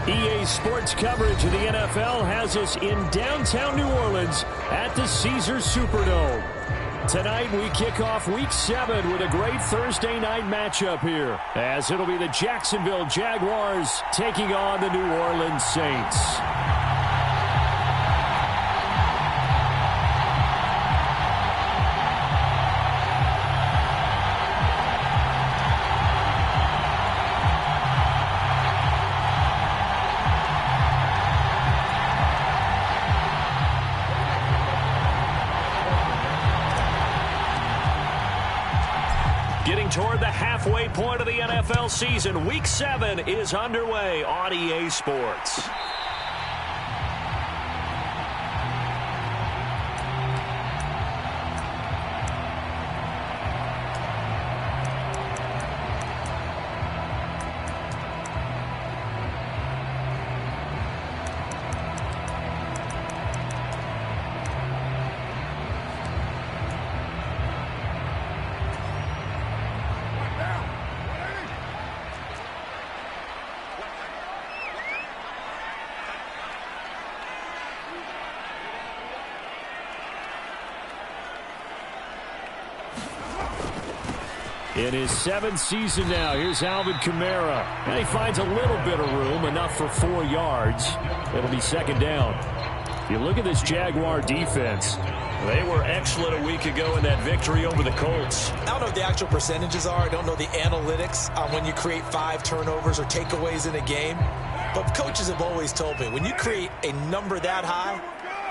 EA Sports coverage of the NFL has us in downtown New Orleans at the Caesars Superdome. Tonight we kick off Week 7 with a great Thursday night matchup here, as it'll be the Jacksonville Jaguars taking on the New Orleans Saints. Getting toward the halfway point of the NFL season, Week 7 is underway on EA Sports. In his 7th season now, here's Alvin Kamara. And he finds a little bit of room, enough for 4 yards. It'll be second down. If you look at this Jaguar defense, they were excellent a week ago in that victory over the Colts. I don't know what the actual percentages are. I don't know the analytics on when you create 5 turnovers or takeaways in a game. But coaches have always told me, when you create a number that high,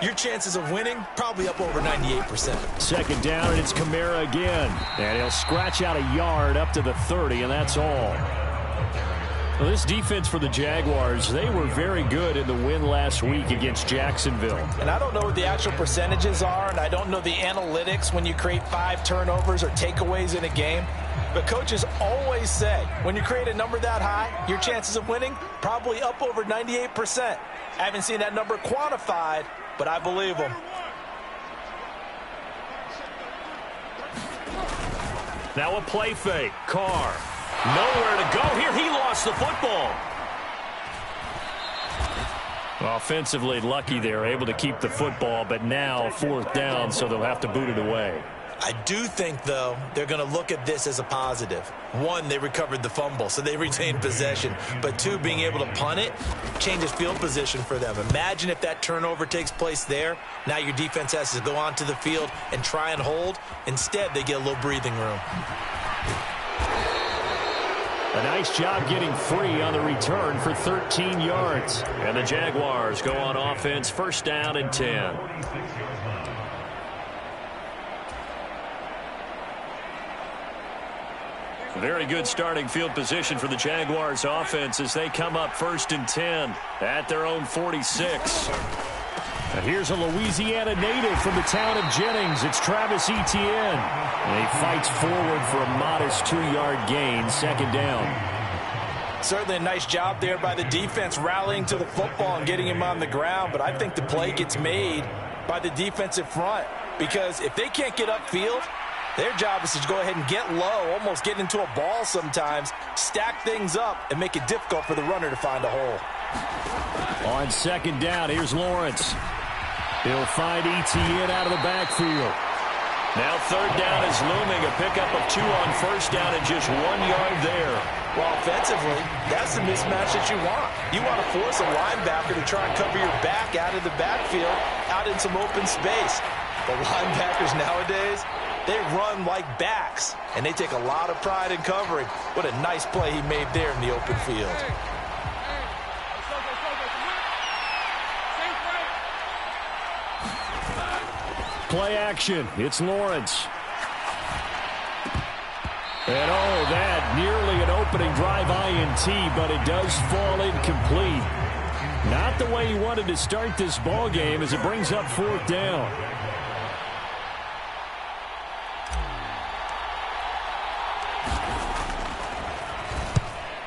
your chances of winning probably up over 98%. Second down, and it's Kamara again. And he'll scratch out a yard up to the 30, and that's all. Well, this defense for the Jaguars, they were very good in the win last week against Jacksonville. And I don't know what the actual percentages are, and I don't know the analytics when you create 5 turnovers or takeaways in a game. But coaches always say, when you create a number that high, your chances of winning probably up over 98%. I haven't seen that number quantified, but I believe them. Now a play fake. Carr. Nowhere to go here. He lost the football. Offensively lucky they're able to keep the football, but now 4th down, so they'll have to boot it away. I do think, though, they're going to look at this as a positive. 1, they recovered the fumble, so they retained possession. But 2, being able to punt it changes field position for them. Imagine if that turnover takes place there. Now your defense has to go onto the field and try and hold. Instead, they get a little breathing room. A nice job getting free on the return for 13 yards. And the Jaguars go on offense, 1st down and 10. Very good starting field position for the Jaguars offense as they come up 1st and 10 at their own 46. And here's a Louisiana native from the town of Jennings. It's Travis Etienne. And he fights forward for a modest 2-yard gain, 2nd down. Certainly a nice job there by the defense rallying to the football and getting him on the ground. But I think the play gets made by the defensive front, because if they can't get upfield, their job is to go ahead and get low, almost get into a ball sometimes, stack things up, and make it difficult for the runner to find a hole. On 2nd down, here's Lawrence. He'll find Etienne out of the backfield. Now 3rd down is looming, a pickup of 2 on 1st down and just 1 yard there. Well, offensively, that's the mismatch that you want. You want to force a linebacker to try and cover your back out of the backfield, out in some open space. The linebackers nowadays, they run like backs, and they take a lot of pride in covering. What a nice play he made there in the open field. Play action. It's Lawrence. And oh, that nearly an opening drive INT, but it does fall incomplete. Not the way he wanted to start this ball game as it brings up 4th down.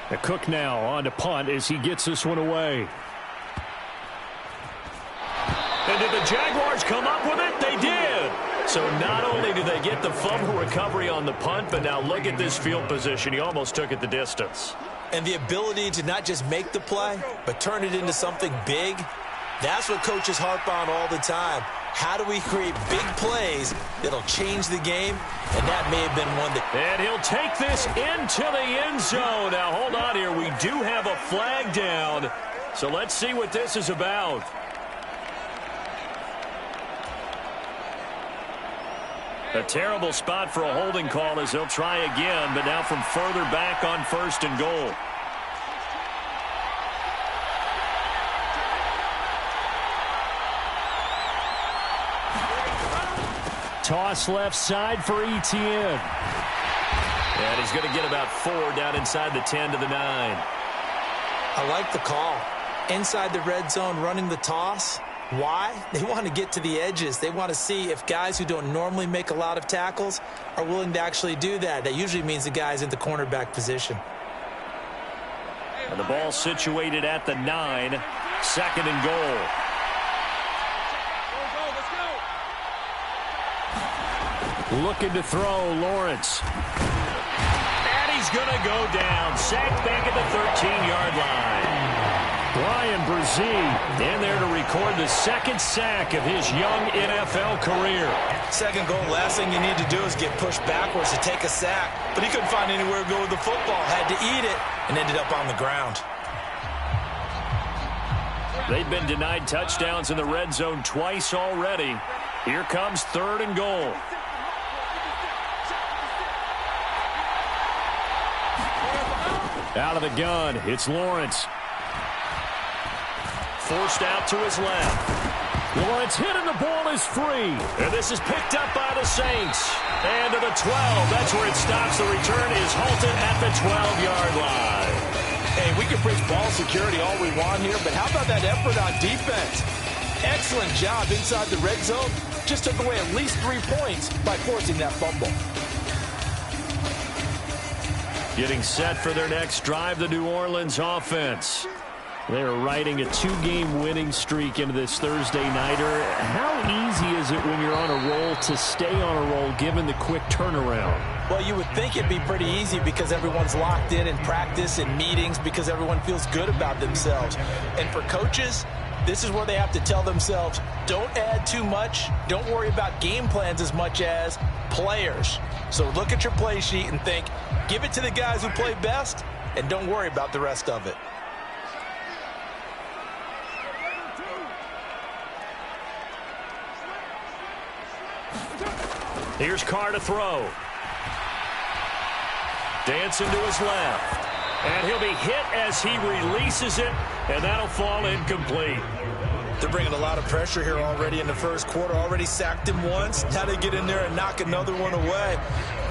The Cook now on to punt as he gets this one away. And did the Jaguars come up with it? They did. So not only do they get the fumble recovery on the punt, but now look at this field position. He almost took it the distance. And the ability to not just make the play, but turn it into something big, that's what coaches harp on all the time. How do we create big plays that'll change the game? And that may have been one that... And he'll take this into the end zone. Now, hold on here. We do have a flag down. So let's see what this is about. A terrible spot for a holding call as they'll try again, but now from further back on 1st and goal. Toss left side for Etienne. And he's going to get about 4 down inside the 10 to the 9. I like the call. Inside the red zone, running the toss. Why? They want to get to the edges. They want to see if guys who don't normally make a lot of tackles are willing to actually do that. That usually means the guy's in the cornerback position. And the ball situated at the 9. 2nd and goal. Looking to throw, Lawrence. And he's going to go down. Sacked back at the 13-yard line. Brian Brzee in there to record the 2nd sack of his young NFL career. 2nd goal, last thing you need to do is get pushed backwards to take a sack. But he couldn't find anywhere to go with the football. Had to eat it and ended up on the ground. They've been denied touchdowns in the red zone twice already. Here comes 3rd and goal. Out of the gun, it's Lawrence. Forced out to his left. Lawrence hit and the ball is free. And this is picked up by the Saints. And to the 12. That's where it stops. The return is halted at the 12-yard line. Hey, we can preach ball security all we want here, but how about that effort on defense? Excellent job inside the red zone. Just took away at least 3 points by forcing that fumble. Getting set for their next drive, the New Orleans offense. They're riding a 2-game winning streak into this Thursday nighter. How easy is it when you're on a roll to stay on a roll given the quick turnaround? Well, you would think it'd be pretty easy because everyone's locked in practice and meetings because everyone feels good about themselves. And for coaches, this is where they have to tell themselves, don't add too much. Don't worry about game plans as much as players. So look at your play sheet and think, give it to the guys who play best and don't worry about the rest of it. Here's Carr to throw. Dancing to his left. And he'll be hit as he releases it, and that'll fall incomplete. They're bringing a lot of pressure here already in the first quarter. Already sacked him once. Now they get in there and knock another one away.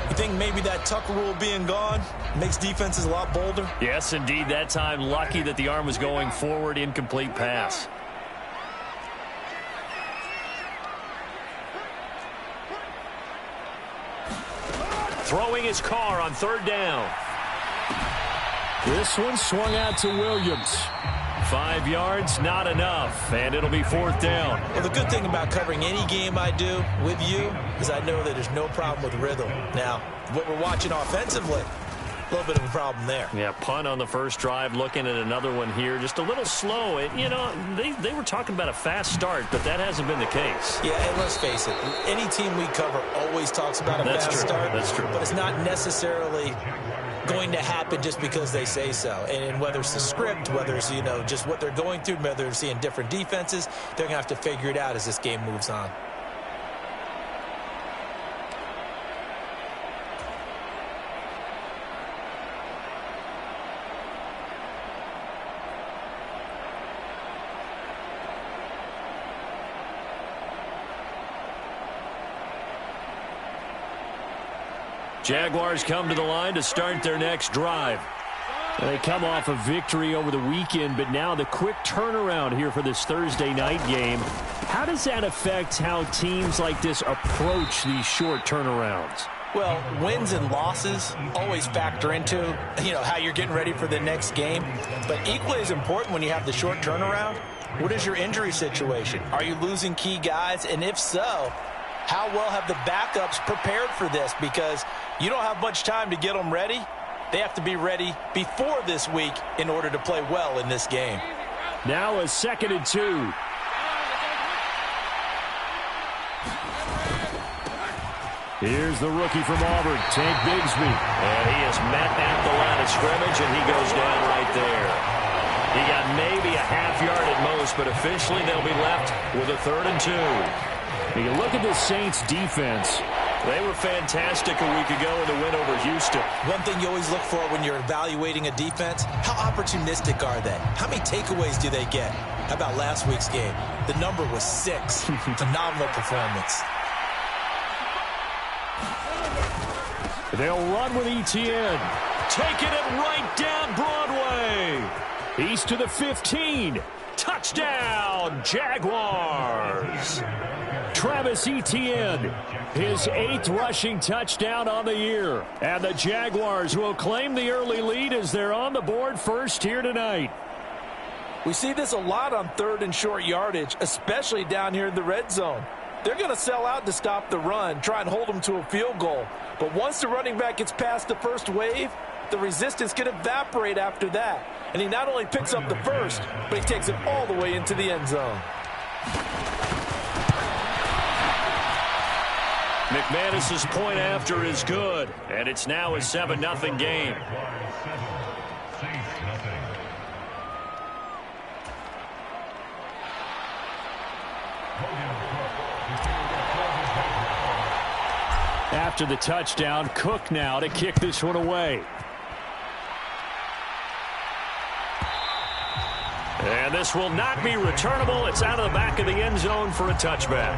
You think maybe that Tucker rule being gone makes defenses a lot bolder? Yes, indeed. That time, lucky that the arm was going forward. Incomplete pass. Throwing his Carr on 3rd down. This one swung out to Williams. 5 yards, not enough, and it'll be 4th down. Well, the good thing about covering any game I do with you is I know that there's no problem with rhythm. Now, what we're watching offensively, a little bit of a problem there. Yeah, punt on the first drive, looking at another one here. Just a little slow. You know, they were talking about a fast start, but that hasn't been the case. Yeah, and let's face it, any team we cover always talks about a fast start. That's true. But it's not necessarily going to happen just because they say so. And whether it's the script, whether it's, you know, just what they're going through, whether they're seeing different defenses, they're going to have to figure it out as this game moves on. Jaguars come to the line to start their next drive. They come off a victory over the weekend, but now the quick turnaround here for this Thursday night game. How does that affect how teams like this approach these short turnarounds? Well, wins and losses always factor into, you know, how you're getting ready for the next game. But equally as important when you have the short turnaround, what is your injury situation? Are you losing key guys? And if so, how well have the backups prepared for this? Because you don't have much time to get them ready. They have to be ready before this week in order to play well in this game. Now a 2nd and 2. Here's the rookie from Auburn, Tank Bigsby. And he is met at the line of scrimmage, and he goes down right there. He got maybe a half yard at most, but officially they'll be left with a 3rd and 2. You look at the Saints defense. They were fantastic a week ago in the win over Houston. One thing you always look for when you're evaluating a defense, how opportunistic are they? How many takeaways do they get? How about last week's game? The number was 6. Phenomenal performance. They'll run with Etienne. Taking it right down Broadway. He's to the 15. Touchdown, Jaguars. Travis Etienne, his 8th rushing touchdown on the year. And the Jaguars will claim the early lead as they're on the board first here tonight. We see this a lot on 3rd and short yardage, especially down here in the red zone. They're going to sell out to stop the run, try and hold them to a field goal. But once the running back gets past the first wave, the resistance can evaporate after that. And he not only picks up the first, but he takes it all the way into the end zone. McManus's point after is good, and it's now a 7-0 game. After the touchdown, Cook now to kick this one away. And this will not be returnable. It's out of the back of the end zone for a touchback.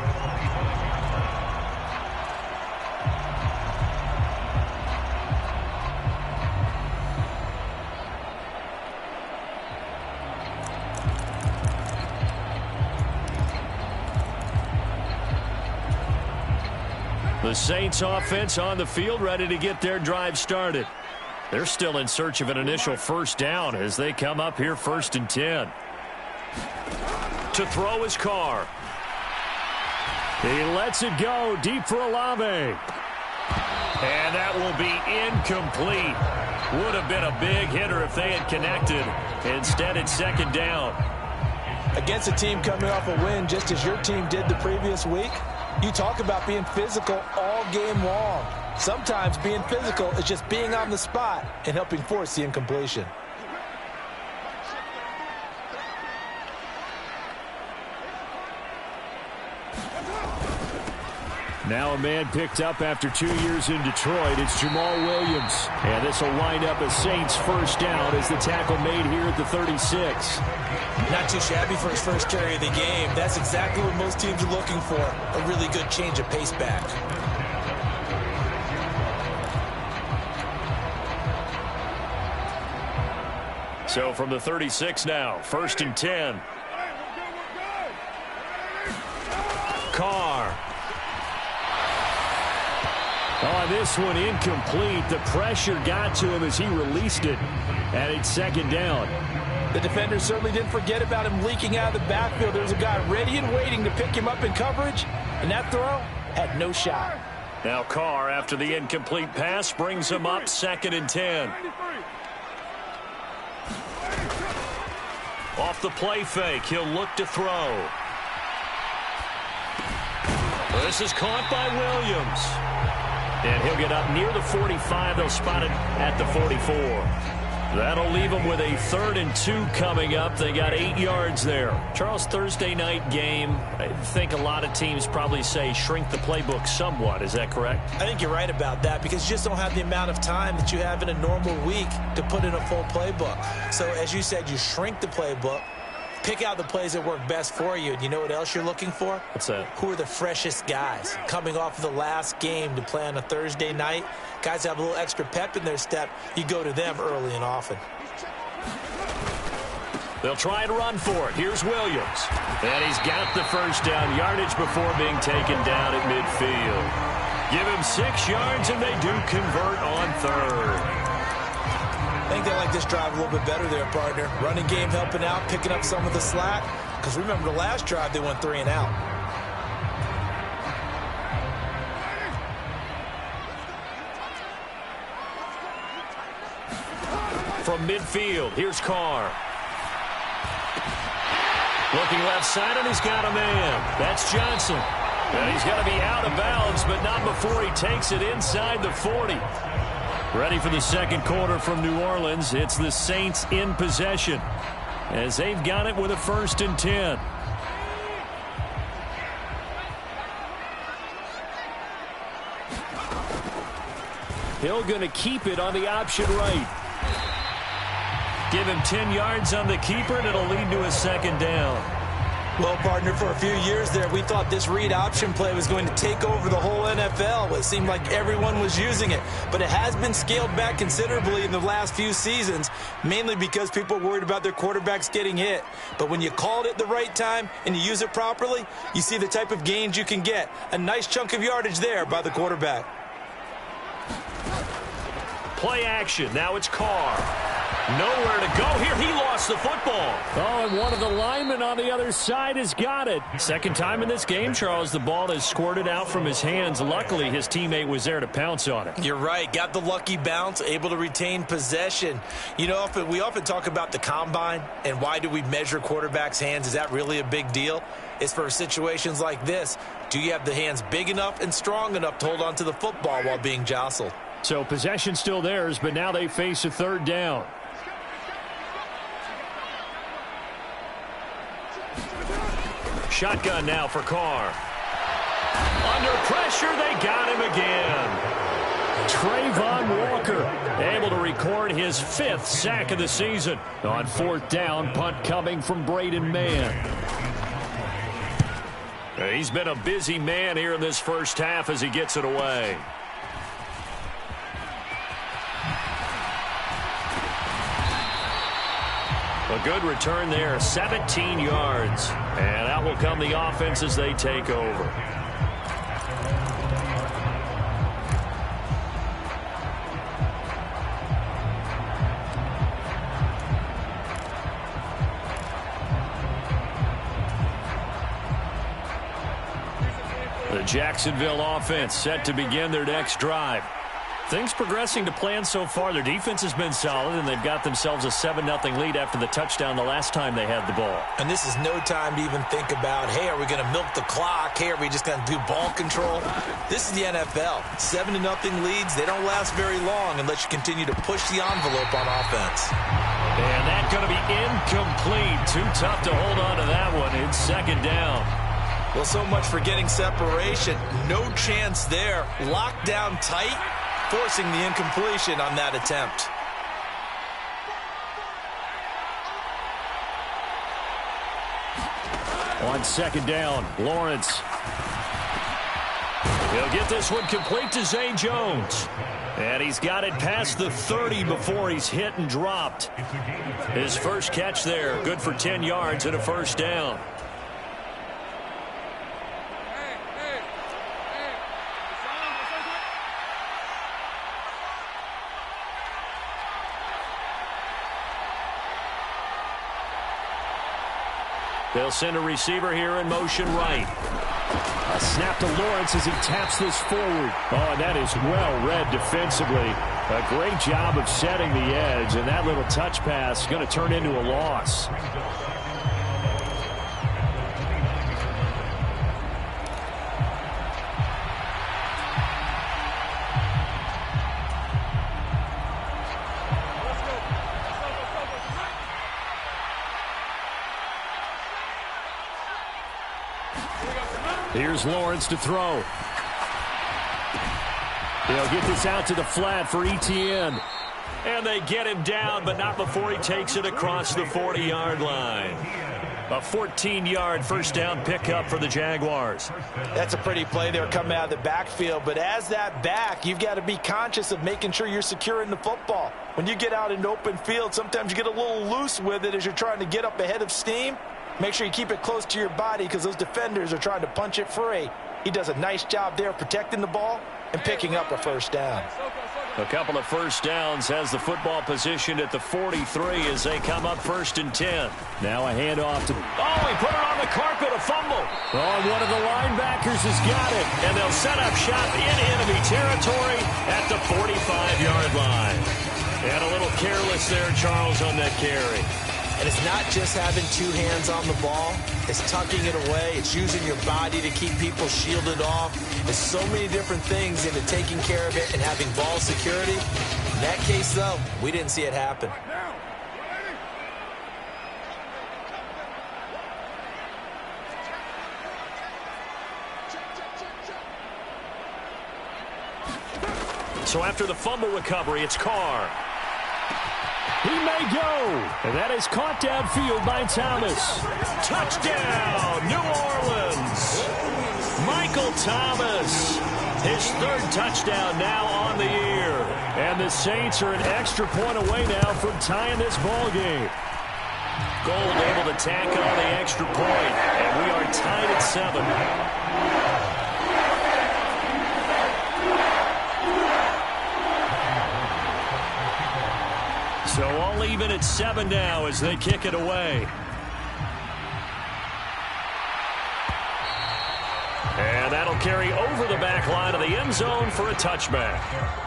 The Saints offense on the field, ready to get their drive started. They're still in search of an initial first down as they come up here 1st and 10. To throw his Carr. He lets it go deep for Olave. And that will be incomplete. Would have been a big hitter if they had connected. Instead, it's 2nd down. Against a team coming off a win just as your team did the previous week, you talk about being physical all game long. Sometimes being physical is just being on the spot and helping force the incompletion. Now a man picked up after 2 years in Detroit. It's Jamal Williams. And this will wind up a Saints first down as the tackle made here at the 36. Not too shabby for his first carry of the game. That's exactly what most teams are looking for. A really good change of pace back. So from the 36 now, 1st and 10. Carr. On this one, incomplete. The pressure got to him as he released it. And it's 2nd down. The defender certainly didn't forget about him leaking out of the backfield. There was a guy ready and waiting to pick him up in coverage. And that throw had no shot. Now Carr, after the incomplete pass, brings him up 2nd and 10. Off the play fake, he'll look to throw. This is caught by Williams. And he'll get up near the 45. They'll spot it at the 44. That'll leave them with a 3rd and 2 coming up. They got 8 yards there. Charles, Thursday night game, I think a lot of teams probably say shrink the playbook somewhat. Is that correct? I think you're right about that because you just don't have the amount of time that you have in a normal week to put in a full playbook. So as you said, you shrink the playbook. Pick out the plays that work best for you. And you know what else you're looking for? What's that? Who are the freshest guys coming off of the last game to play on a Thursday night? Guys have a little extra pep in their step. You go to them early and often. They'll try and run for it. Here's Williams. And he's got the first down yardage before being taken down at midfield. Give him 6 yards, and they do convert on 3rd. I think they like this drive a little bit better there, partner. Running game helping out, picking up some of the slack. Because remember the last drive, they went 3 and out. From midfield, here's Carr. Looking left side, and he's got a man. That's Johnson. And he's going to be out of bounds, but not before he takes it inside the 40. Ready for the second quarter from New Orleans. It's the Saints in possession as they've got it with a 1st and 10. Hill going to keep it on the option right. Give him 10 yards on the keeper, and it'll lead to a 2nd down. Well, partner, for a few years there, we thought this read option play was going to take over the whole NFL. It seemed like everyone was using it. But it has been scaled back considerably in the last few seasons, mainly because people are worried about their quarterbacks getting hit. But when you call it at the right time and you use it properly, you see the type of gains you can get. A nice chunk of yardage there by the quarterback. Play action. Now it's Carr. Nowhere to go here. He lost the football. Oh, and one of the linemen on the other side has got it. Second time in this game, Charles, the ball has squirted out from his hands. Luckily, his teammate was there to pounce on it. You're right. Got the lucky bounce, able to retain possession. You know, we often talk about the combine and why do we measure quarterbacks' hands. Is that really a big deal? It's for situations like this. Do you have the hands big enough and strong enough to hold on to the football while being jostled? So possession still theirs, but now they face a 3rd down. Shotgun now for Carr. Under pressure, they got him again. Trayvon Walker able to record his 5th sack of the season. On 4th down, punt coming from Braden Mann. He's been a busy man here in this first half as he gets it away. A good return there, 17 yards. And out will come the offense as they take over. The Jacksonville offense set to begin their next drive. Things progressing to plan so far. Their defense has been solid, and they've got themselves a 7-0 lead after the touchdown the last time they had the ball. And this is no time to even think about, hey, are we going to milk the clock? Hey, are we just going to do ball control? This is the NFL. 7-0 leads, they don't last very long unless you continue to push the envelope on offense. And that's going to be incomplete. Too tough to hold on to that one. It's 2nd down. Well, so much for getting separation. No chance there. Locked down tight, forcing the incompletion on that attempt. On 2nd down, Lawrence. He'll get this one complete to Zay Jones. And he's got it past the 30 before he's hit and dropped. His first catch there, good for 10 yards and a 1st down. They'll send a receiver here in motion right. A snap to Lawrence as he taps this forward. Oh, and that is well read defensively. A great job of setting the edge, and that little touch pass is going to turn into a loss. Here's Lawrence to throw. They'll get this out to the flat for Etienne. And they get him down, but not before he takes it across the 40-yard line. A 14-yard 1st down pickup for the Jaguars. That's a pretty play there coming out of the backfield. But as that back, you've got to be conscious of making sure you're securing the football. When you get out in open field, sometimes you get a little loose with it as you're trying to get up ahead of steam. Make sure you keep it close to your body because those defenders are trying to punch it free. He does a nice job there protecting the ball and picking up a 1st down. A couple of 1st downs, has the football positioned at the 43 as they come up 1st and 10. Now a handoff to... Oh, he put it on the carpet, a fumble. Oh, and one of the linebackers has got it. And they'll set up shop in enemy territory at the 45-yard line. And a little careless there, Charles, on that carry. And it's not just having two hands on the ball. It's tucking it away. It's using your body to keep people shielded off. There's so many different things into taking care of it and having ball security. In that case, though, we didn't see it happen. So after the fumble recovery, it's Carr. He may go. And that is caught downfield by Thomas. Touchdown, New Orleans. Michael Thomas. His third touchdown now on the year. And the Saints are an extra point away now from tying this ball game. Gold able to tack on the extra point. And we are tied at 7. So all even at 7 now as they kick it away. And that'll carry over the back line of the end zone for a touchback.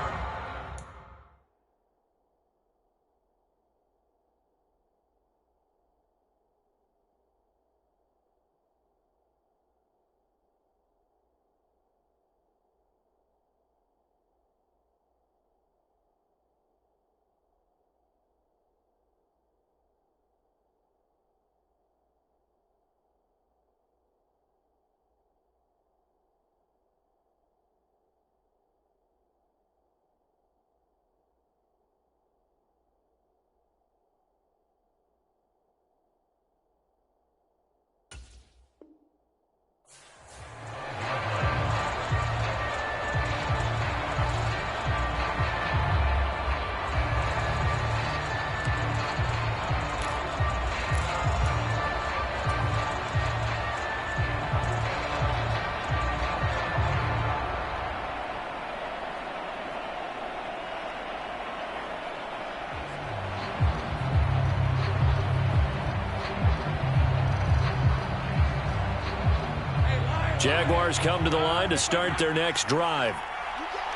Jaguars come to the line to start their next drive.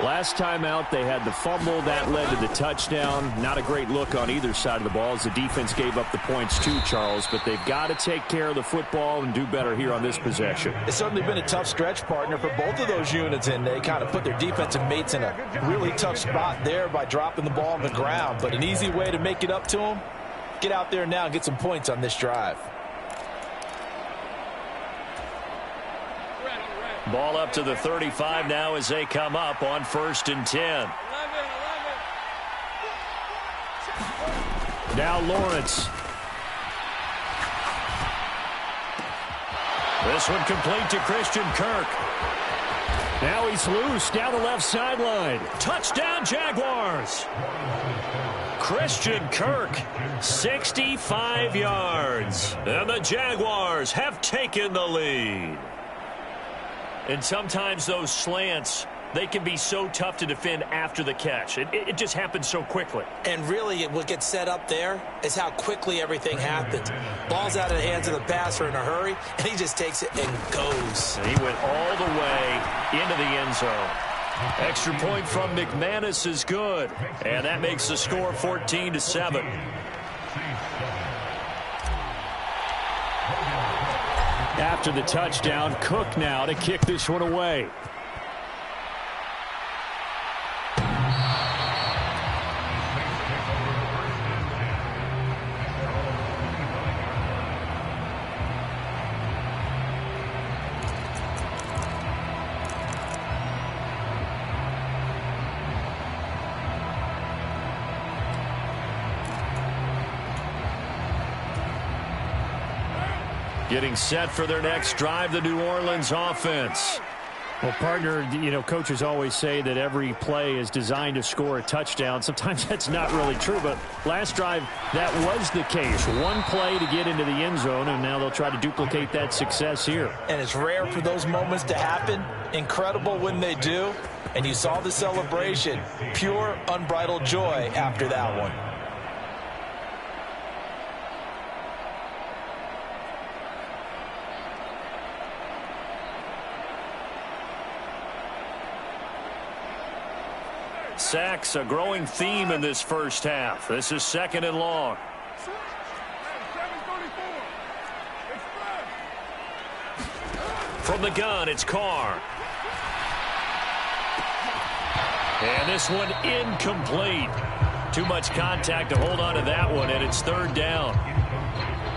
Last time out, they had the fumble. That led to the touchdown. Not a great look on either side of the ball as the defense gave up the points too, Charles. But they've got to take care of the football and do better here on this possession. It's certainly been a tough stretch, partner, for both of those units, and they kind of put their defensive mates in a really tough spot there by dropping the ball on the ground. But an easy way to make it up to them, get out there now and get some points on this drive. Ball up to the 35 now as they come up on 1st and 10. Now Lawrence. This one complete to Christian Kirk. Now he's loose down the left sideline. Touchdown Jaguars. Christian Kirk, 65 yards. And the Jaguars have taken the lead. And sometimes those slants, they can be so tough to defend after the catch. It just happens so quickly. And really, what gets set up there is how quickly everything happens. Ball's out of the hands of the passer in a hurry, and he just takes it and goes. And he went all the way into the end zone. Extra point from McManus is good. And that makes the score 14-7. After the touchdown, Cook now to kick this one away. Getting set for their next drive, the New Orleans offense. Well, partner, you know, coaches always say that every play is designed to score a touchdown. Sometimes that's not really true, but last drive, that was the case. One play to get into the end zone, and now they'll try to duplicate that success here. And it's rare for those moments to happen. Incredible when they do. And you saw the celebration. Pure, unbridled joy after that one. sacks, a growing theme in this first half. This is 2nd and long. From the gun, it's Carr. And this one incomplete. Too much contact to hold on to that one, and it's 3rd down.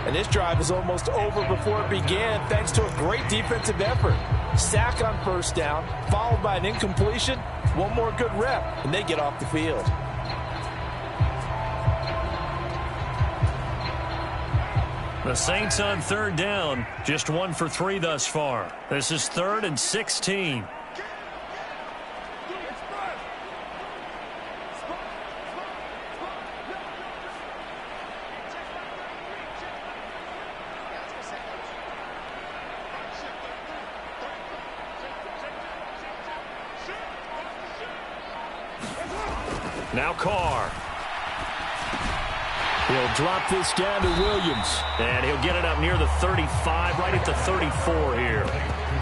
And this drive is almost over before it began thanks to a great defensive effort. Sack on 1st down, followed by an incompletion. One more good rep, and they get off the field. The Saints on 3rd down, just 1 for 3 thus far. This is 3rd and 16. Now Carr. He'll drop this down to Williams. And he'll get it up near the 35, right at the 34 here.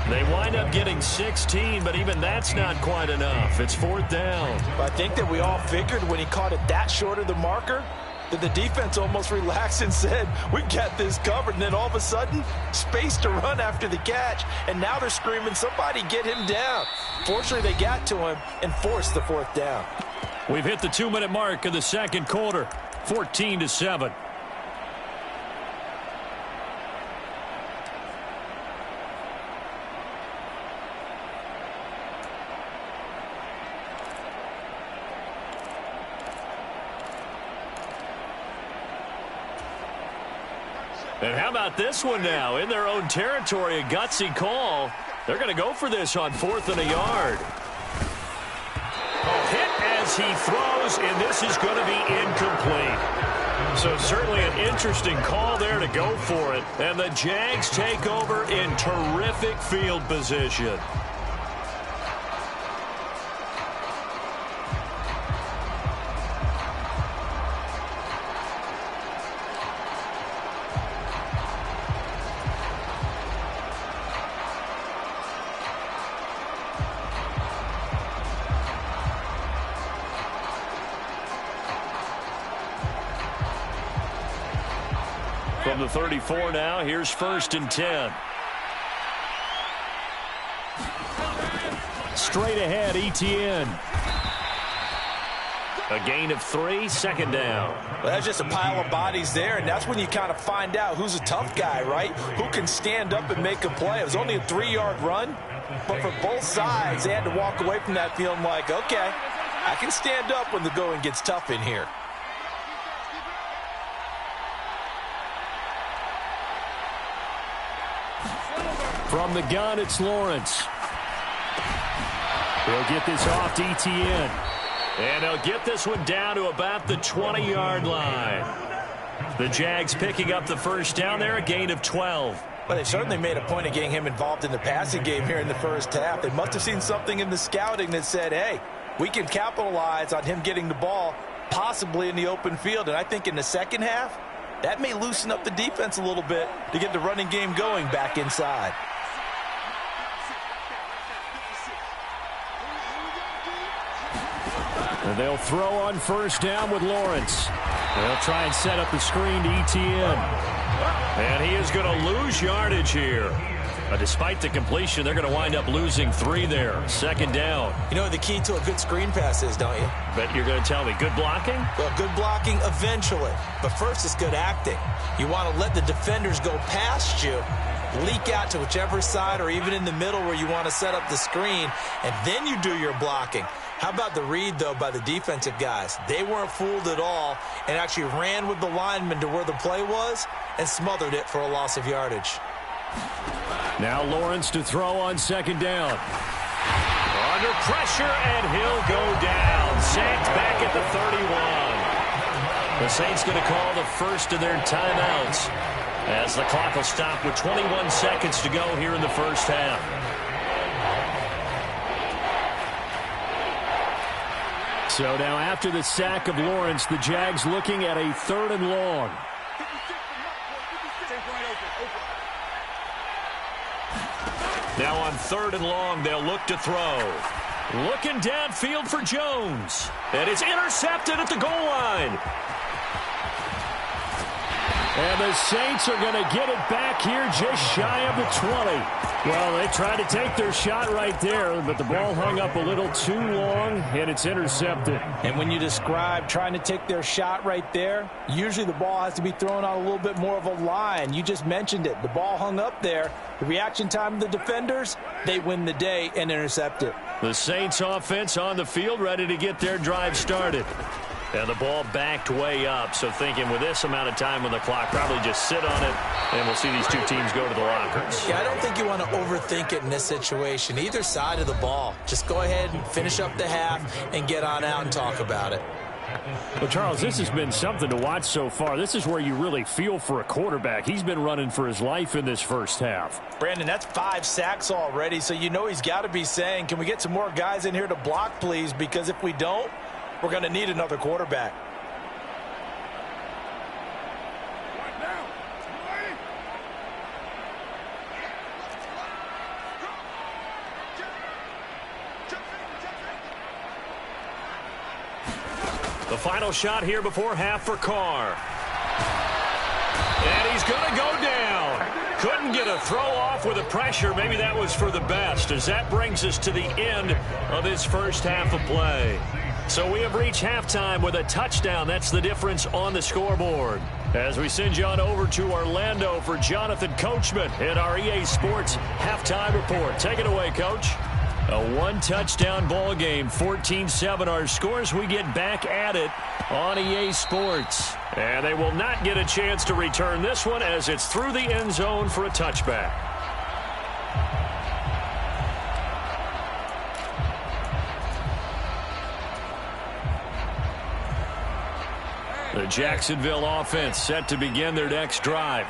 They wind up getting 16, but even that's not quite enough. It's 4th down. I think that we all figured when he caught it that short of the marker that the defense almost relaxed and said, we got this covered. And then all of a sudden, space to run after the catch. And now they're screaming, somebody get him down. Fortunately, they got to him and forced the 4th down. We've hit the 2-minute mark of the 2nd quarter. 14-7. And how about this one now? In their own territory, a gutsy call. They're going to go for this on 4th and a yard. Hit as he throws, and this is going to be incomplete. So certainly an interesting call there to go for it. And the Jags take over in terrific field position. From the 34 now, here's 1st and 10. Straight ahead, Etienne. A gain of 3, 2nd down. Well, that's just a pile of bodies there, and that's when you kind of find out who's a tough guy, right? Who can stand up and make a play. It was only a 3-yard run, but for both sides, they had to walk away from that feeling like, okay, I can stand up when the going gets tough in here. From the gun, it's Lawrence. He'll get this off to Etienne. And he'll get this one down to about the 20-yard line. The Jags picking up the 1st down there, a gain of 12. Well, they certainly made a point of getting him involved in the passing game here in the first half. They must have seen something in the scouting that said, hey, we can capitalize on him getting the ball, possibly in the open field. And I think in the second half, that may loosen up the defense a little bit to get the running game going back inside. And they'll throw on 1st down with Lawrence. They'll try and set up the screen to Etienne. And he is going to lose yardage here. Despite the completion, they're going to wind up losing 3 there. 2nd down. You know what the key to a good screen pass is, don't you? Bet you're going to tell me good blocking? Well, good blocking eventually. But first, it's good acting. You want to let the defenders go past you, leak out to whichever side or even in the middle where you want to set up the screen, and then you do your blocking. How about the read, though, by the defensive guys? They weren't fooled at all and actually ran with the lineman to where the play was and smothered it for a loss of yardage. Now Lawrence to throw on 2nd down. Under pressure, and he'll go down. Sacked back at the 31. The Saints going to call the first of their timeouts as the clock will stop with 21 seconds to go here in the first half. So now after the sack of Lawrence, the Jags looking at a 3rd and long. Now on 3rd and long, they'll look to throw. Looking downfield for Jones. And it's intercepted at the goal line. And the Saints are going to get it back here just shy of the 20. Well, they tried to take their shot right there, but the ball hung up a little too long, and it's intercepted. And when you describe trying to take their shot right there, usually the ball has to be thrown on a little bit more of a line. You just mentioned it. The ball hung up there. The reaction time of the defenders, they win the day and intercept it. The Saints offense on the field, ready to get their drive started. And the ball backed way up, so thinking with this amount of time on the clock, probably just sit on it, and we'll see these two teams go to the lockers. Yeah, I don't think you want to overthink it in this situation. Either side of the ball. Just go ahead and finish up the half and get on out and talk about it. Well, Charles, this has been something to watch so far. This is where you really feel for a quarterback. He's been running for his life in this first half. Brandon, that's 5 sacks already, so you know he's got to be saying, can we get some more guys in here to block, please? Because if we don't, we're going to need another quarterback. The final shot here before half for Carr. And he's going to go down. Couldn't get a throw off with the pressure. Maybe that was for the best, as that brings us to the end of this first half of play. So we have reached halftime with a touchdown. That's the difference on the scoreboard. As we send you on over to Orlando for Jonathan Coachman in our EA Sports halftime report. Take it away, Coach. A one-touchdown ball game, 14-7 our scores. We get back at it on EA Sports. And they will not get a chance to return this one as it's through the end zone for a touchback. The Jacksonville offense set to begin their next drive.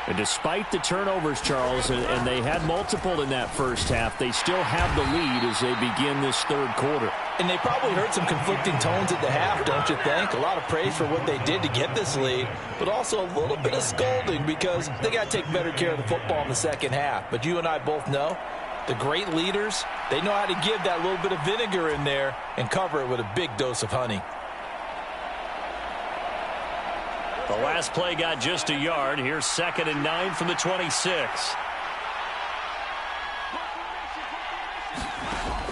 And despite the turnovers, Charles, and they had multiple in that first half, they still have the lead as they begin this third quarter. And they probably heard some conflicting tones at the half, don't you think? A lot of praise for what they did to get this lead, but also a little bit of scolding because they got to take better care of the football in the second half. But you and I both know the great leaders, they know how to give that little bit of vinegar in there and cover it with a big dose of honey. The last play got just a yard. Here's 2nd and 9 from the 26.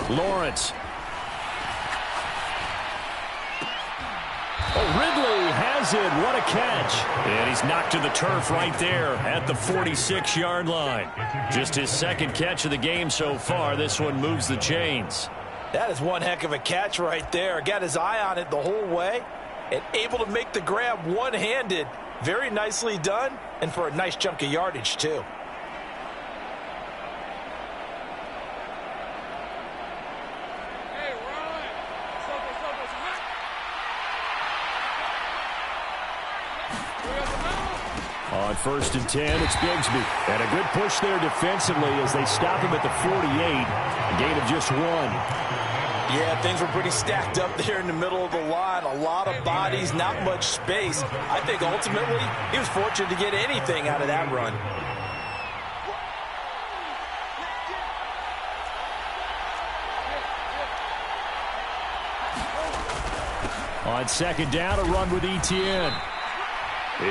Lawrence. Oh, Ridley has it. What a catch. And he's knocked to the turf right there at the 46-yard line. Just his second catch of the game so far. This one moves the chains. That is one heck of a catch right there. Got his eye on it the whole way. And able to make the grab one-handed. Very nicely done, and for a nice chunk of yardage, too. On 1st and 10, it's Bigsby. And a good push there defensively as they stop him at the 48. A gain of just 1. Yeah, things were pretty stacked up there in the middle of the line. A lot of bodies, not much space. I think ultimately he was fortunate to get anything out of that run. On 2nd down, a run with Etienne.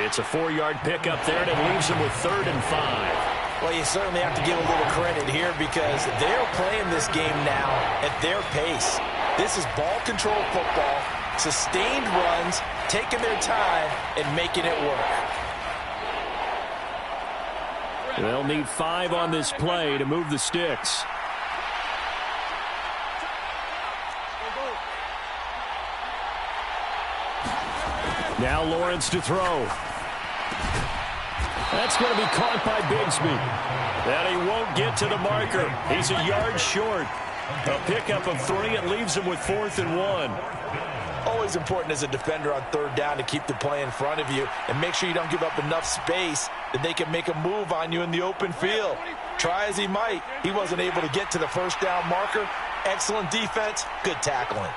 It's a 4-yard pickup there, and it leaves him with 3rd and 5. Well, you certainly have to give a little credit here because they're playing this game now at their pace. This is ball control football, sustained runs, taking their time, and making it work. They'll need 5 on this play to move the sticks. Now Lawrence to throw. That's going to be caught by Bigsby. And he won't get to the marker. He's a yard short. A pickup of 3. It leaves him with 4th and 1. Always important as a defender on 3rd down to keep the play in front of you and make sure you don't give up enough space that they can make a move on you in the open field. Try as he might, he wasn't able to get to the 1st down marker. Excellent defense, good tackling.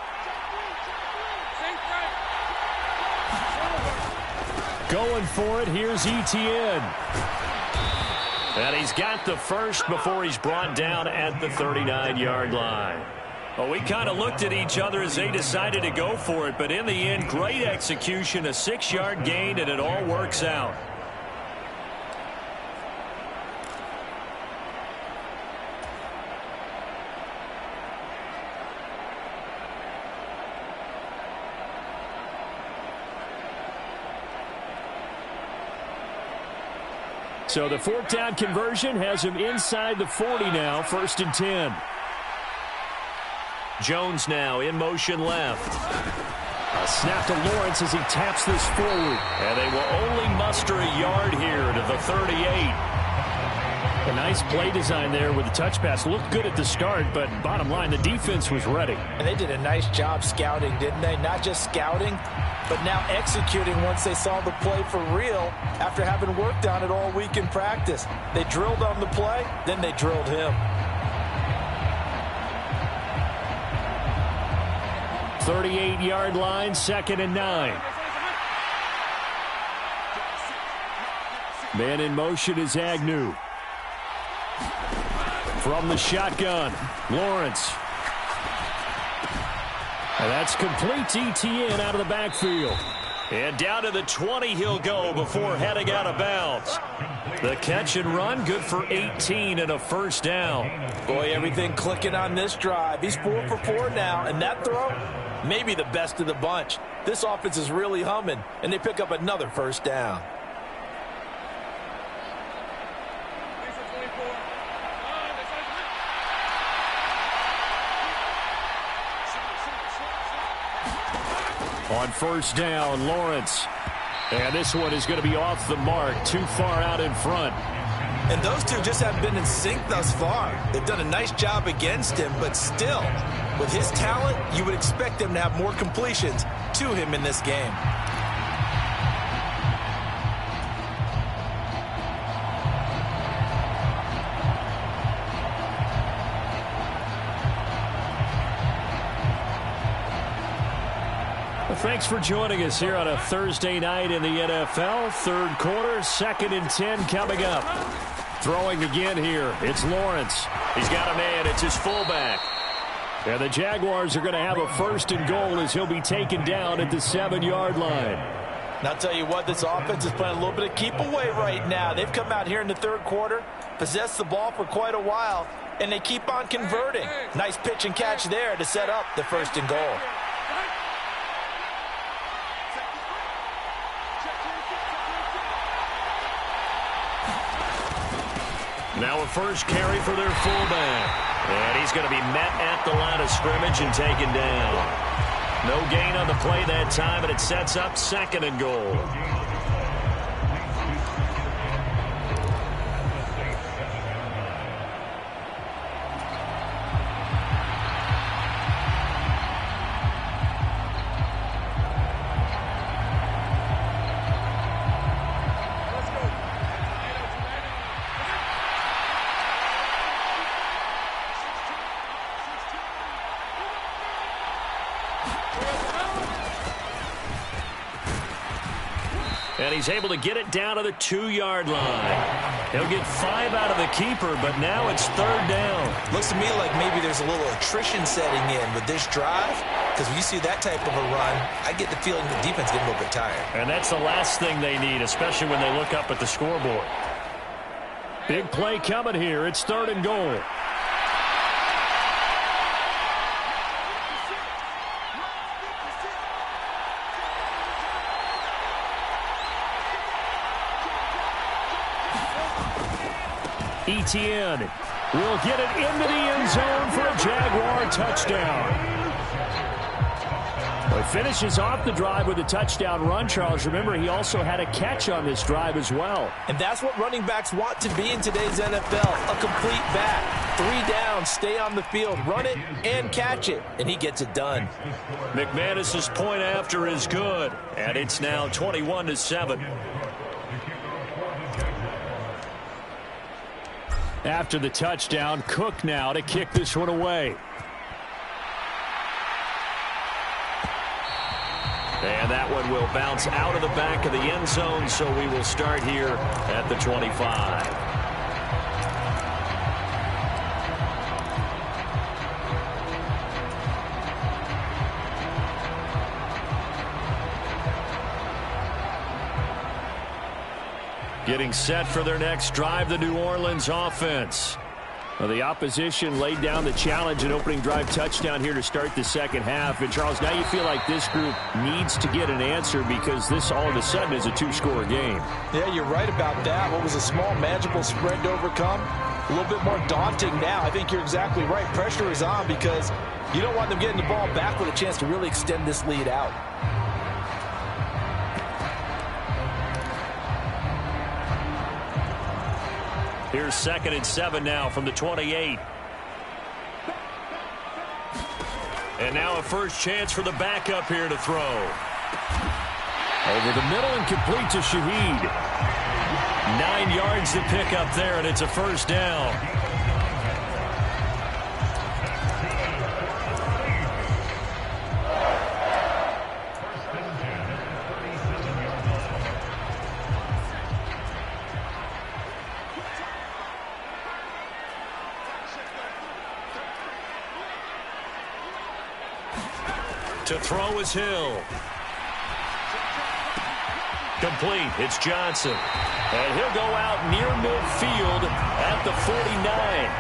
Going for it, here's Etienne. And he's got the first before he's brought down at the 39-yard line. Well, we kind of looked at each other as they decided to go for it, but in the end, great execution, a 6-yard gain, and it all works out. So the 4th down conversion has him inside the 40 now, 1st and 10. Jones now in motion left. A snap to Lawrence as he taps this forward. And they will only muster a yard here to the 38. A nice play design there with the touch pass. Looked good at the start, but bottom line, the defense was ready. And they did a nice job scouting, didn't they? Not just scouting, but now executing once they saw the play for real after having worked on it all week in practice. They drilled on the play, then they drilled him. 38-yard line, 2nd and 9. Man in motion is Agnew. From the shotgun, Lawrence. And that's complete to Etienne out of the backfield. And down to the 20 he'll go before heading out of bounds. The catch and run, good for 18 and a 1st down. Boy, everything clicking on this drive. He's 4 for 4 now, and that throw, maybe the best of the bunch. This offense is really humming, and they pick up another 1st down. On 1st down, Lawrence. And this one is going to be off the mark, too far out in front. And those two just haven't been in sync thus far. They've done a nice job against him, but still, with his talent, you would expect him to have more completions to him in this game. Thanks for joining us here on a Thursday night in the NFL. 3rd quarter, 2nd and 10 coming up. Throwing again here, it's Lawrence. He's got a man, it's his fullback. And the Jaguars are going to have a 1st and goal as he'll be taken down at the 7-yard line. And I'll tell you what, this offense is playing a little bit of keep away right now. They've come out here in the 3rd quarter, possessed the ball for quite a while, and they keep on converting. Nice pitch and catch there to set up the 1st and goal. Now a 1st carry for their fullback. And he's going to be met at the line of scrimmage and taken down. No gain on the play that time, and it sets up 2nd and goal. And he's able to get it down to the 2-yard line. He'll get 5 out of the keeper, but now it's 3rd down. Looks to me like maybe there's a little attrition setting in with this drive, because when you see that type of a run, I get the feeling the defense getting a little bit tired. And that's the last thing they need, especially when they look up at the scoreboard. Big play coming here. It's 3rd and goal. Etienne will get it into the end zone for a Jaguar touchdown. Well, he finishes off the drive with a touchdown run, Charles. Remember, he also had a catch on this drive as well. And that's what running backs want to be in today's NFL, a complete back. 3 downs, stay on the field, run it, and catch it, and he gets it done. McManus's point after is good, and it's now 21-7. After the touchdown, Cook now to kick this one away. And that one will bounce out of the back of the end zone, so we will start here at the 25. Getting set for their next drive, the New Orleans offense. Well, the opposition laid down the challenge and opening drive touchdown here to start the second half. And, Charles, now you feel like this group needs to get an answer because this all of a sudden is a two-score game. Yeah, you're right about that. What was a small, manageable spread to overcome, a little bit more daunting now. I think you're exactly right. Pressure is on because you don't want them getting the ball back with a chance to really extend this lead out. Here's 2nd and 7 now from the 28. And now a first chance for the backup here to throw. Over the middle and complete to Shaheed. 9 yards to pick up there, and it's a first down. To throw is Hill. Complete. It's Johnson. And he'll go out near midfield at the 49.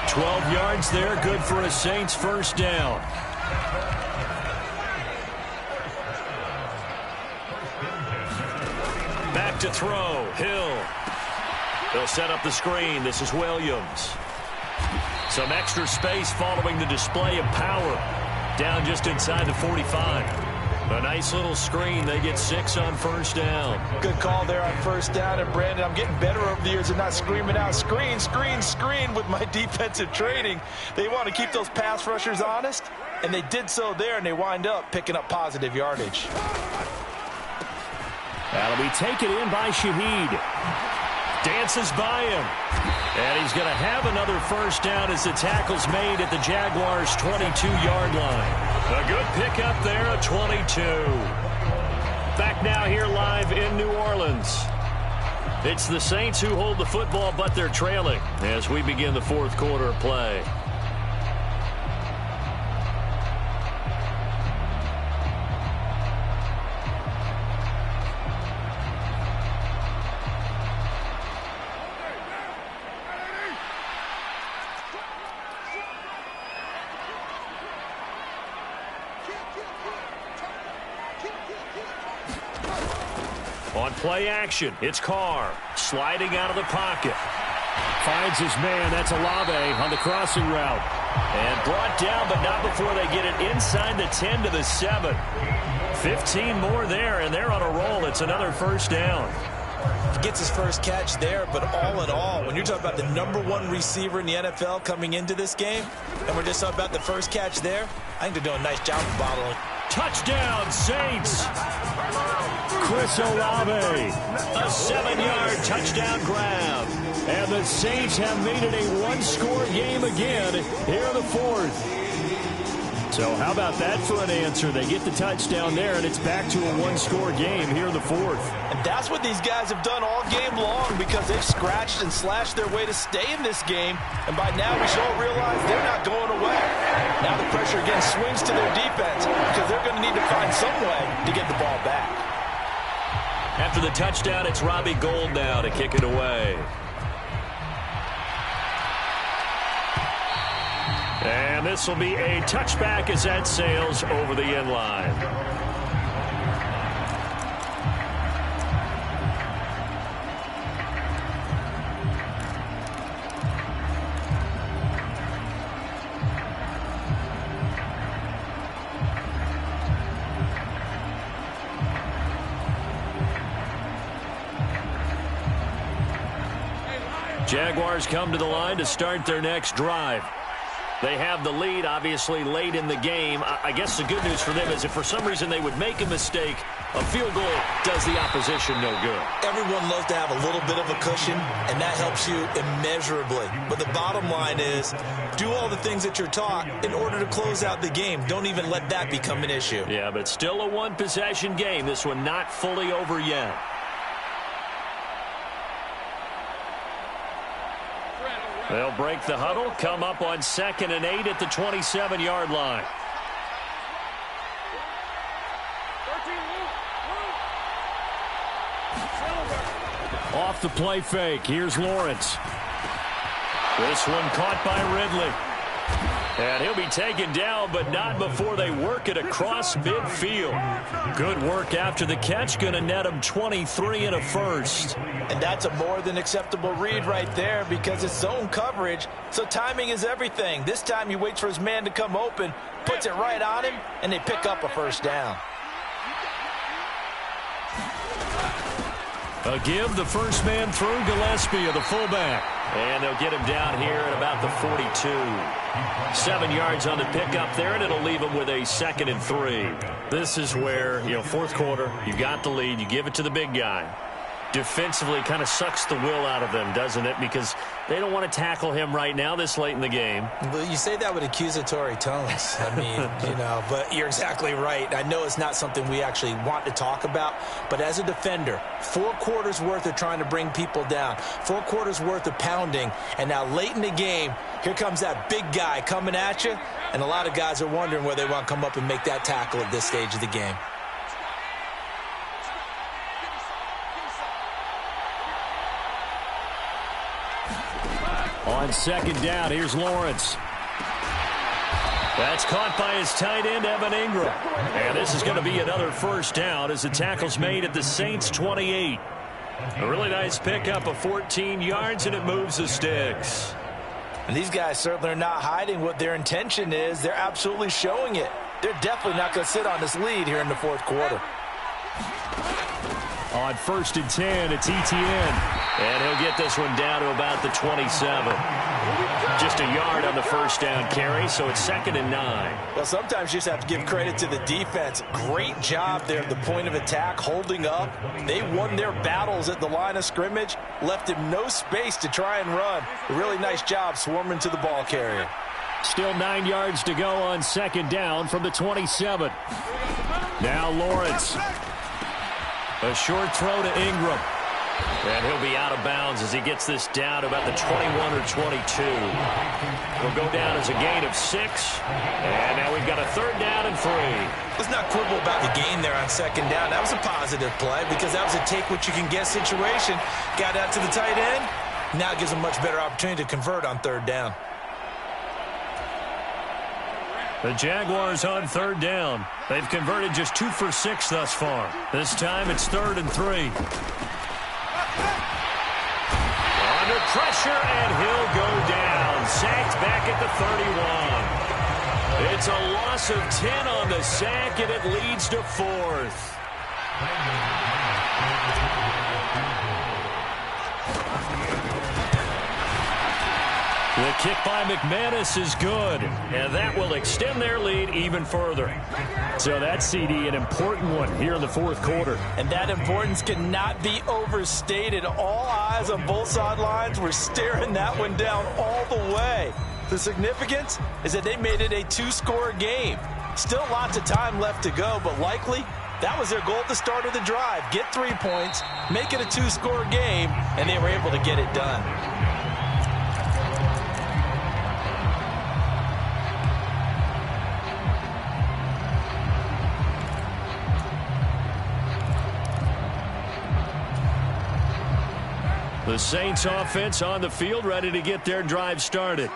12 yards there. Good for a Saints first down. Back to throw. Hill. They'll set up the screen. This is Williams. Some extra space following the display of power. Down just inside the 45. A nice little screen. They get 6 on first down. Good call there on first down. And, Brandon, I'm getting better over the years and not screaming out, screen, screen, screen with my defensive training. They want to keep those pass rushers honest, and they did so there, and they wind up picking up positive yardage. That'll be taken in by Shaheed. Dances by him. And he's going to have another first down as the tackle's made at the Jaguars' 22-yard line. A good pickup there, a 22. Back now here live in New Orleans. It's the Saints who hold the football, but they're trailing as we begin the fourth quarter of play. On play action, it's Carr sliding out of the pocket. Finds his man. That's Olave on the crossing route. And brought down, but not before they get it inside the 10 to the 7. 15 more there, and they're on a roll. It's another first down. Gets his first catch there, but all in all, when you're talking about the #1 receiver in the NFL coming into this game, and we're just talking about the first catch there, I think they're doing a nice job of bottling. Touchdown, Saints! Chris Olave, a 7-yard touchdown grab. And the Saints have made it a one-score game again here in the fourth. So how about that for an answer? They get the touchdown there, and it's back to a one-score game here in the fourth. And that's what these guys have done all game long because they've scratched and slashed their way to stay in this game. And by now we should all realize they're not going away. Now the pressure again swings to their defense because they're going to need to find some way to get the ball back. After the touchdown, it's Robbie Gould now to kick it away. And this will be a touchback as that sails over the end line. Jaguars come to the line to start their next drive. They have the lead, obviously, late in the game. I guess the good news for them is if for some reason they would make a mistake, a field goal does the opposition no good. Everyone loves to have a little bit of a cushion, and that helps you immeasurably. But the bottom line is do all the things that you're taught in order to close out the game. Don't even let that become an issue. Yeah, but still a one-possession game. This one not fully over yet. They'll break the huddle, come up on 2nd and 8 at the 27-yard line. Off the play fake, here's Lawrence. This one caught by Ridley. And he'll be taken down, but not before they work it across midfield. Good work after the catch, going to net him 23 and a first. And that's a more than acceptable read right there because it's zone coverage, so timing is everything. This time he waits for his man to come open, puts it right on him, and they pick up a first down. A give, the first man through, Gillespie of the fullback. And they'll get him down here at about the 42. 7 yards on the pickup there, and it'll leave him with a 2nd and 3. This is where, fourth quarter, you got the lead, you give it to the big guy. Defensively kind of sucks the will out of them, doesn't it? Because they don't want to tackle him right now this late in the game. Well, you say that with accusatory tones. I mean, but you're exactly right. I know it's not something we actually want to talk about, but as a defender, 4 quarters worth of trying to bring people down, 4 quarters worth of pounding, and now late in the game, here comes that big guy coming at you, and a lot of guys are wondering where they want to come up and make that tackle at this stage of the game. On 2nd down, here's Lawrence. That's caught by his tight end, Evan Ingram. And this is going to be another first down as the tackle's made at the Saints' 28. A really nice pickup of 14 yards, and it moves the sticks. And these guys certainly are not hiding what their intention is. They're absolutely showing it. They're definitely not going to sit on this lead here in the fourth quarter. On 1st and 10, it's ETN. And he'll get this one down to about the 27. Just a yard on the first down carry, so it's 2nd and 9. Well, sometimes you just have to give credit to the defense. Great job there at the point of attack, holding up. They won their battles at the line of scrimmage, left him no space to try and run. A really nice job swarming to the ball carrier. Still 9 yards to go on 2nd down from the 27. Now Lawrence. A short throw to Ingram. And he'll be out of bounds as he gets this down about the 21 or 22. He'll go down as a gain of 6. And now we've got a 3rd down and 3. Let's not quibble about the gain there on 2nd down. That was a positive play because that was a take-what-you-can-get situation. Got out to the tight end. Now it gives a much better opportunity to convert on 3rd down. The Jaguars on 3rd down. They've converted just 2 for 6 thus far. This time it's 3rd and 3. Under pressure, and he'll go down. Sacked back at the 31. It's a loss of 10 on the sack, and it leads to 4th. The kick by McManus is good, and that will extend their lead even further. So that CD, an important one here in the fourth quarter. And that importance cannot be overstated. All eyes on both sidelines were staring that one down all the way. The significance is that they made it a 2-score game. Still lots of time left to go, but likely that was their goal at the start of the drive. Get 3 points, make it a 2-score game, and they were able to get it done. The Saints offense on the field, ready to get their drive started.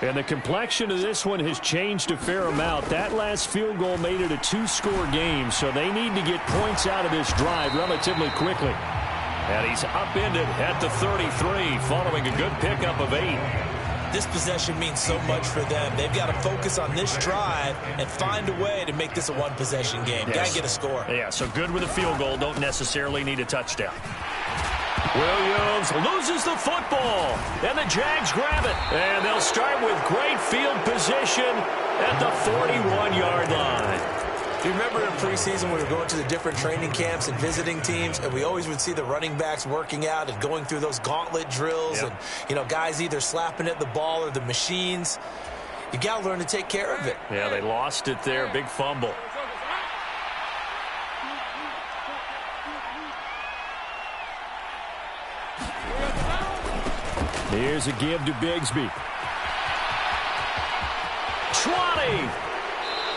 And the complexion of this one has changed a fair amount. That last field goal made it a 2-score game, so they need to get points out of this drive relatively quickly. And he's upended at the 33, following a good pickup of 8. This possession means so much for them. They've got to focus on this drive and find a way to make this a one-possession game. Yes. Got to get a score. Yeah, so good with a field goal. Don't necessarily need a touchdown. Williams loses the football, and the Jags grab it. And they'll start with great field position at the 41-yard line. Do you remember in preseason we were going to the different training camps and visiting teams, and we always would see the running backs working out and going through those gauntlet drills, yep. And, guys either slapping at the ball or the machines. You got to learn to take care of it. Yeah, they lost it there. Big fumble. Here's a give to Bigsby. 20.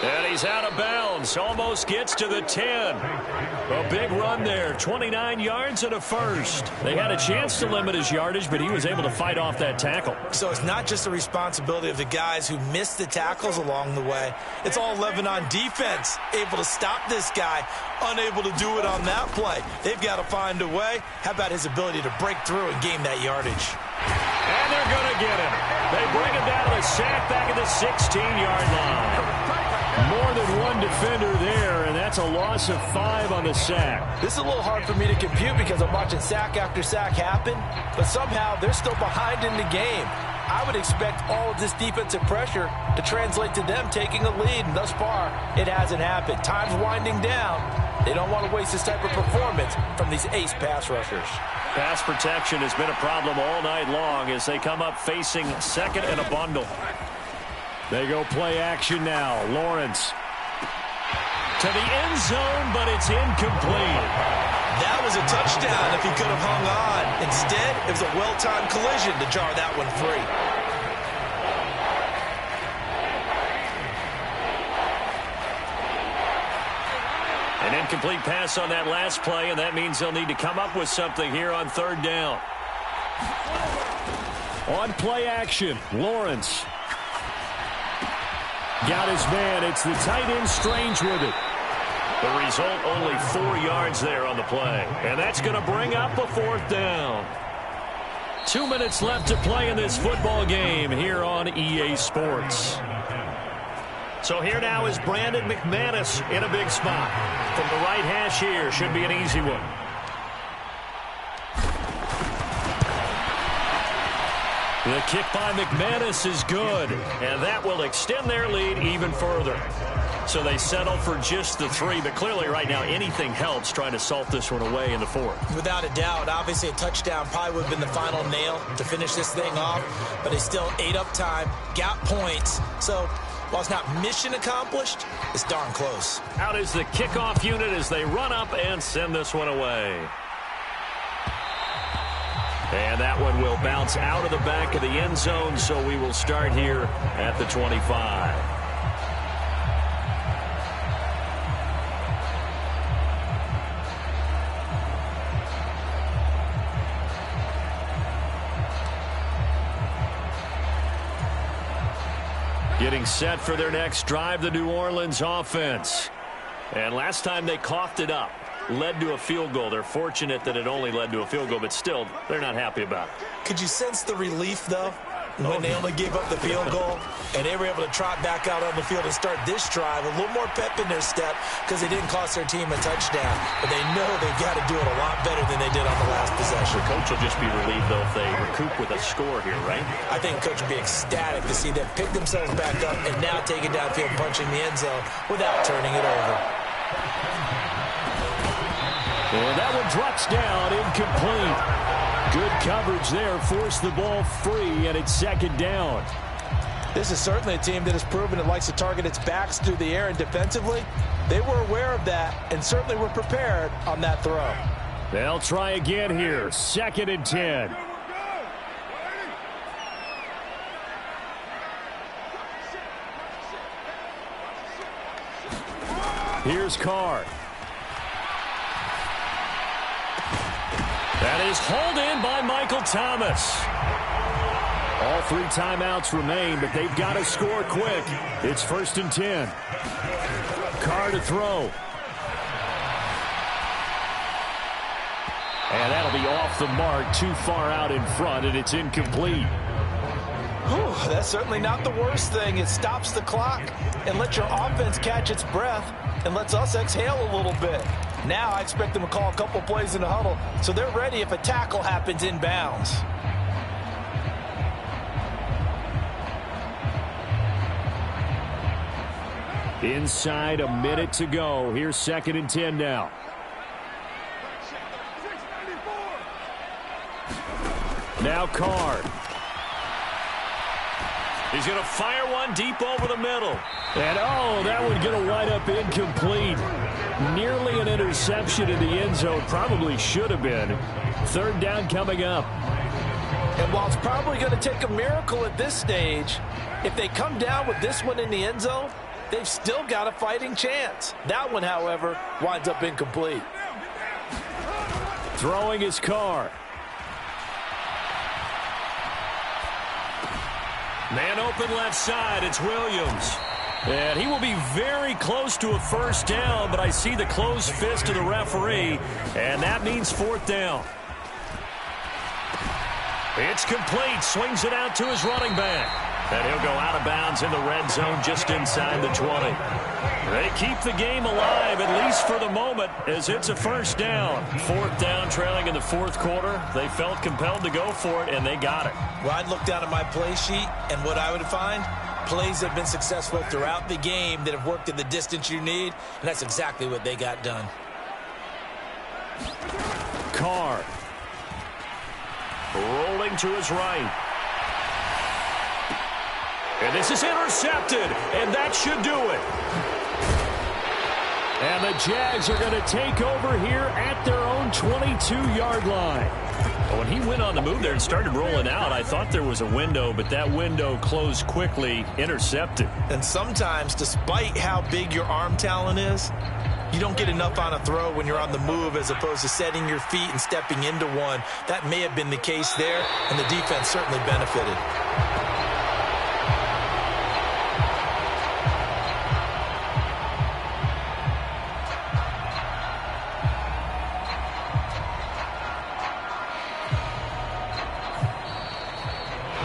And he's out of bounds. Almost gets to the 10. A big run there. 29 yards and a first. They had a chance to limit his yardage, but he was able to fight off that tackle. So it's not just the responsibility of the guys who missed the tackles along the way. It's all 11 on defense. Able to stop this guy. Unable to do it on that play. They've got to find a way. How about his ability to break through and gain that yardage? And they're going to get him. They bring him down to the sack back at the 16-yard line. More than one defender there, and that's a loss of 5 on the sack. This is a little hard for me to compute because I'm watching sack after sack happen, but somehow they're still behind in the game. I would expect all of this defensive pressure to translate to them taking a lead, and thus far, it hasn't happened. Time's winding down. They don't want to waste this type of performance from these ace pass rushers. Pass protection has been a problem all night long as they come up facing second and a bundle. They go play action now. Lawrence to the end zone, but it's incomplete. That was a touchdown if he could have hung on. Instead, it was a well-timed collision to jar that one free. An incomplete pass on that last play, and that means they'll need to come up with something here on third down. On play action, Lawrence. Got his man. It's the tight end Strange with it. The result, only 4 yards there on the play. And that's going to bring up a fourth down. 2 minutes left to play in this football game here on EA Sports. So here now is Brandon McManus in a big spot. From the right hash here, should be an easy one. The kick by McManus is good, and that will extend their lead even further. So they settle for just the 3, but clearly right now anything helps trying to salt this one away in the 4th. Without a doubt, obviously a touchdown probably would have been the final nail to finish this thing off, but they still ate up time, got points. So while it's not mission accomplished, it's darn close. Out is the kickoff unit as they run up and send this one away. And that one will bounce out of the back of the end zone, so we will start here at the 25. Getting set for their next drive, the New Orleans offense. And last time they coughed it up. Led to a field goal. They're fortunate that it only led to a field goal, but still, they're not happy about it. Could you sense the relief, though, when they only gave up the field goal and they were able to trot back out on the field and start this drive? A little more pep in their step because they didn't cost their team a touchdown, but they know they've got to do it a lot better than they did on the last possession. The coach will just be relieved, though, if they recoup with a score here, right? I think the coach would be ecstatic to see them pick themselves back up and now take it downfield, punching the end zone without turning it over. And that one drops down, incomplete. Good coverage there, forced the ball free, and it's second down. This is certainly a team that has proven it likes to target its backs through the air, and defensively, they were aware of that and certainly were prepared on that throw. They'll try again here, 2nd and 10. Here's Carr. That is hauled in by Michael Thomas. All 3 timeouts remain, but they've got to score quick. It's 1st and 10. Carr to throw. And that'll be off the mark, too far out in front, and it's incomplete. Whew, that's certainly not the worst thing. It stops the clock and lets your offense catch its breath and lets us exhale a little bit. Now I expect them to call a couple plays in the huddle so they're ready if a tackle happens inbounds. Inside, a minute to go. Here's 2nd and 10 now. Now Carr. He's going to fire one deep over the middle. And, oh, that would get a wind up incomplete. Nearly an interception in the end zone. Probably should have been. 3rd down coming up. And while it's probably going to take a miracle at this stage, if they come down with this one in the end zone, they've still got a fighting chance. That one, however, winds up incomplete. Throwing his car. Man open left side, it's Williams. And he will be very close to a first down, but I see the closed fist of the referee, and that means fourth down. It's complete, swings it out to his running back. And he'll go out of bounds in the red zone just inside the 20. They keep the game alive, at least for the moment, as it's a first down. Fourth down, trailing in the fourth quarter. They felt compelled to go for it, and they got it. Well, I'd look down at my play sheet, and what I would find, plays that have been successful throughout the game that have worked in the distance you need, and that's exactly what they got done. Carr. Rolling to his right. And this is intercepted, and that should do it. And the Jags are going to take over here at their own 22-yard line. When he went on the move there and started rolling out, I thought there was a window, but that window closed quickly, intercepted. And sometimes, despite how big your arm talent is, you don't get enough on a throw when you're on the move as opposed to setting your feet and stepping into one. That may have been the case there, and the defense certainly benefited.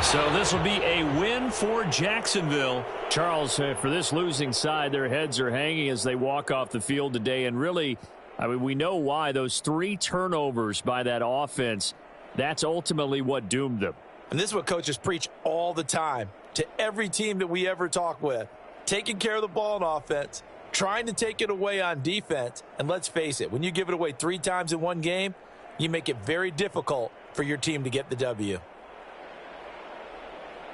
So this will be a win for Jacksonville. Charles, for this losing side, their heads are hanging as they walk off the field today. And really, I mean, we know why. Those 3 turnovers by that offense, that's ultimately what doomed them. And this is what coaches preach all the time to every team that we ever talk with. Taking care of the ball on offense, trying to take it away on defense. And let's face it, when you give it away 3 times in one game, you make it very difficult for your team to get the W.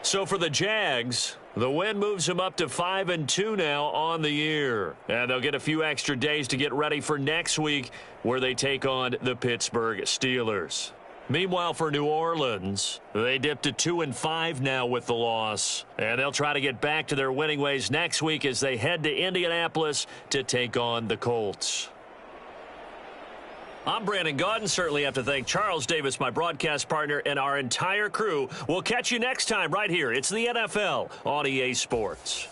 So for the Jags, the win moves them up to 5-2 now on the year. And they'll get a few extra days to get ready for next week where they take on the Pittsburgh Steelers. Meanwhile, for New Orleans, they dipped to 2-5 now with the loss. And they'll try to get back to their winning ways next week as they head to Indianapolis to take on the Colts. I'm Brandon Gaudin. Certainly have to thank Charles Davis, my broadcast partner, and our entire crew. We'll catch you next time right here. It's the NFL on EA Sports.